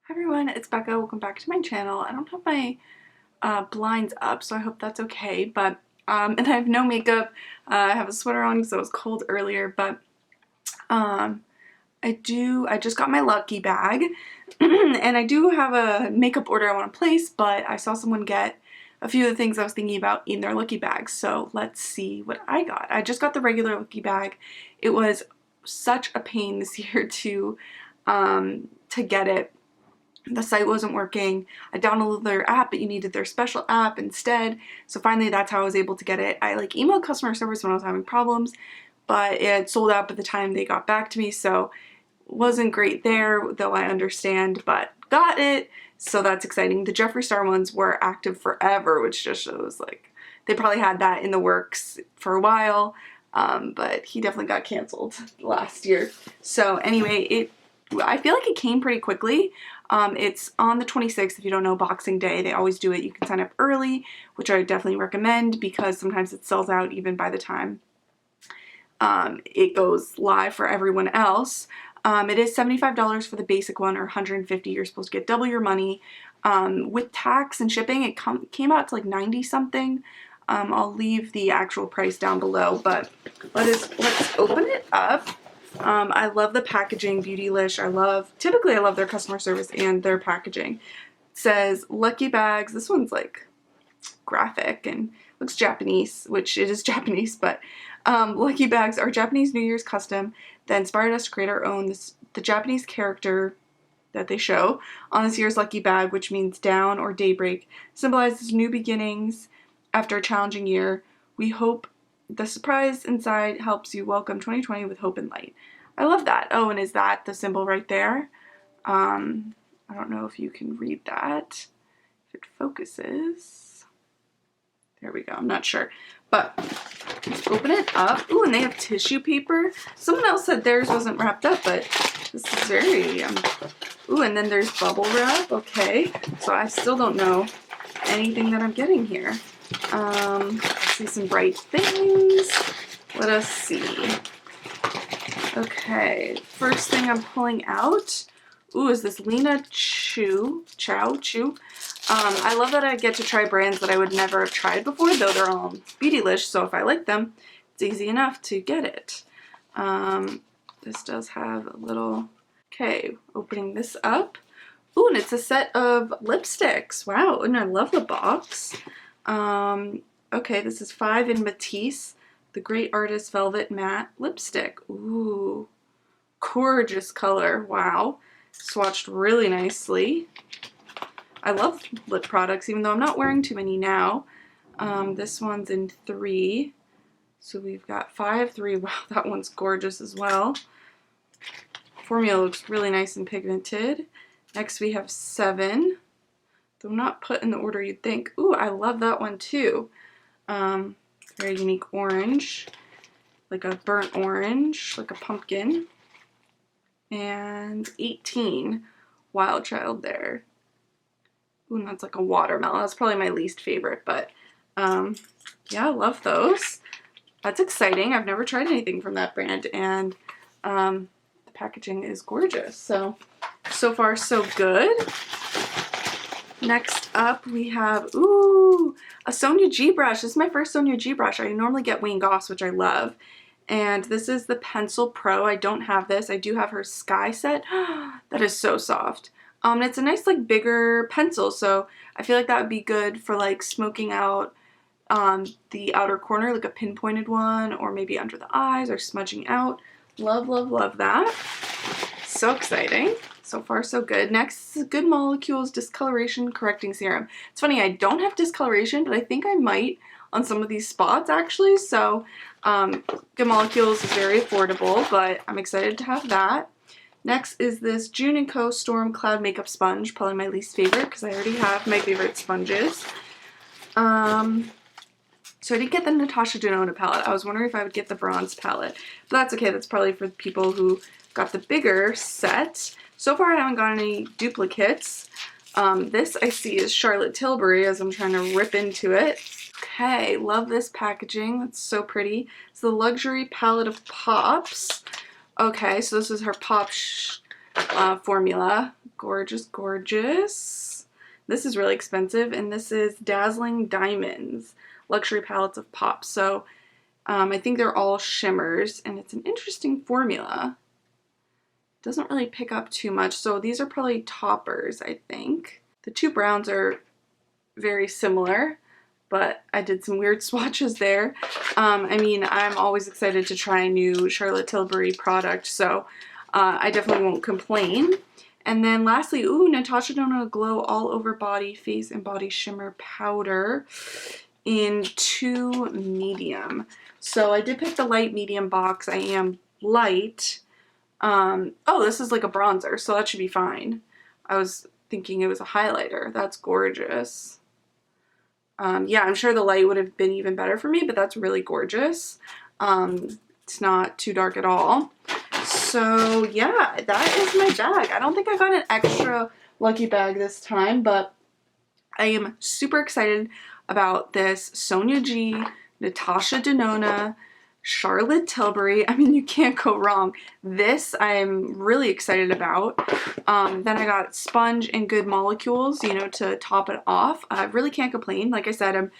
Hi everyone, it's Becca. Welcome back to my channel. I don't have my blinds up, so I hope that's okay, but and I have no makeup. I have a sweater on because it was cold earlier, but I just got my lucky bag and I do have a makeup order I want to place, but I saw someone get a few of the things I was thinking about in their lucky bag, so let's see what I got. I just got the regular lucky bag. It was such a pain this year to get it. The site wasn't working. I downloaded their app, but you needed their special app instead. So finally, that's how I was able to get it. I emailed customer service when I was having problems, but it had sold out by the time they got back to me. So it wasn't great there, though I understand, but got it. So that's exciting. The Jeffree Star ones were active forever, which just shows like they probably had that in the works for a while. But he definitely got canceled last year. So anyway, I feel like it came pretty quickly. It's on the 26th, if you don't know, Boxing Day. They always do it. You can sign up early, which I definitely recommend because sometimes it sells out even by the time it goes live for everyone else. It is $75 for the basic one, or $150. You're supposed to get double your money. With tax and shipping, it came out to like 90 something. I'll leave the actual price down below, but let's open it up. I love the packaging, Beautylish. Typically I love their customer service and their packaging. It says lucky bags. This one's like graphic and looks Japanese, which it is Japanese, but lucky bags are Japanese New Year's custom that inspired us to create our own. The Japanese character that they show on this year's lucky bag, which means down or daybreak, symbolizes new beginnings after a challenging year. We hope the surprise inside helps you welcome 2020 with hope and light. I love that. Oh, and is that the symbol right there? I don't know if you can read that. If it focuses. There we go. I'm not sure. But let's open it up. Ooh, and they have tissue paper. Someone else said theirs wasn't wrapped up, but this is very... Ooh, and then there's bubble wrap. Okay. So I still don't know anything that I'm getting here. Let's see some bright things. Let us see. Okay, first thing I'm pulling out. Ooh, is this Lina Choo? I love that I get to try brands that I would never have tried before, though they're all Beautylish, so if I like them, it's easy enough to get it. This does have a little... Okay, opening this up. Ooh, and it's a set of lipsticks. Wow, and I love the box. Okay, this is 5 in Matisse, the Great Artist Velvet Matte Lipstick. Ooh, gorgeous color. Wow, swatched really nicely. I love lip products, even though I'm not wearing too many now. This one's in 3, so we've got 5, 3. Wow, that one's gorgeous as well. Formula looks really nice and pigmented. Next we have 7. Though not put in the order you'd think. Ooh, I love that one too. Very unique orange, like a burnt orange, like a pumpkin. And 18, Wild Child there. Ooh, and that's like a watermelon. That's probably my least favorite, but yeah, I love those. That's exciting. I've never tried anything from that brand, and the packaging is gorgeous. So far so good. Next up we have, ooh, a Sonia G Brush. This is my first Sonia G Brush. I normally get Wayne Goss, which I love. And this is the Pencil Pro. I don't have this. I do have her Sky set. That is so soft. And it's a nice, like, bigger pencil, so I feel like that would be good for, like, smoking out the outer corner, like a pinpointed one, or maybe under the eyes, or smudging out. Love, love, love that. So exciting. So far, so good. Next is Good Molecules Discoloration Correcting Serum. It's funny, I don't have discoloration, but I think I might on some of these spots, actually. So, Good Molecules is very affordable, but I'm excited to have that. Next is this June & Co. Storm Cloud Makeup Sponge. Probably my least favorite, because I already have my favorite sponges. So I did get the Natasha Denona palette. I was wondering if I would get the bronze palette, but that's okay. That's probably for people who got the bigger set. So far, I haven't got any duplicates. This I see is Charlotte Tilbury as I'm trying to rip into it. Okay, love this packaging. That's so pretty. It's the Luxury Palette of Pops. Okay, so this is her pop formula. Gorgeous, gorgeous. This is really expensive, and this is Dazzling Diamonds Luxury Palettes of Pop. So I think they're all shimmers, and it's an interesting formula. Doesn't really pick up too much, so these are probably toppers, I think. The two browns are very similar, but I did some weird swatches there. I mean, I'm always excited to try a new Charlotte Tilbury product, so I definitely won't complain. And then lastly, ooh, Natasha Denona Glow All Over Body Face and Body Shimmer Powder in 2 medium. So I did pick the light medium box. I am light. Oh, this is like a bronzer, so that should be fine. I was thinking it was a highlighter. That's gorgeous. Yeah, I'm sure the light would have been even better for me, but that's really gorgeous. It's not too dark at all. So yeah, that is my bag. I don't think I got an extra lucky bag this time, but I am super excited about this Sonia G, Natasha Denona, Charlotte Tilbury. I mean, you can't go wrong. This I'm really excited about. Then I got Sponge and Good Molecules, you know, to top it off. I really can't complain. Like I said,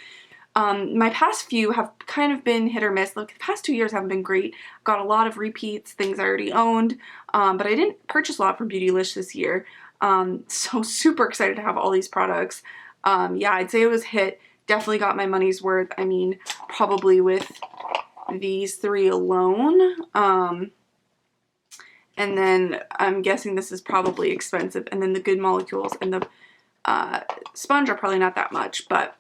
my past few have kind of been hit or miss. Like the past 2 years haven't been great. Got a lot of repeats, things I already owned, but I didn't purchase a lot from Beautylish this year. So super excited to have all these products. Yeah, I'd say it was hit. Definitely got my money's worth. I mean, probably with these 3 alone. And then I'm guessing this is probably expensive. And then the Good Molecules and the Sponge are probably not that much, but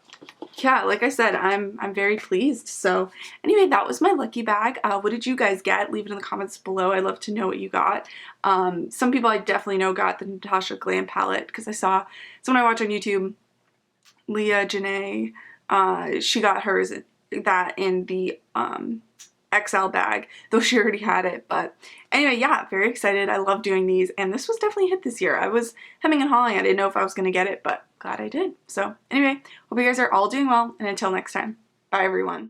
yeah, like I said, I'm very pleased. So anyway, that was my lucky bag. What did you guys get? Leave it in the comments below. I'd love to know what you got. Some people I definitely know got the Natasha Glam palette because I saw someone I watch on YouTube, Leah Janae, she got hers, that in the XL bag, though she already had it. But anyway, yeah, very excited. I love doing these, and this was definitely a hit this year. I was hemming and hawing. I didn't know if I was going to get it, but glad I did. So anyway, hope you guys are all doing well, and until next time, bye everyone.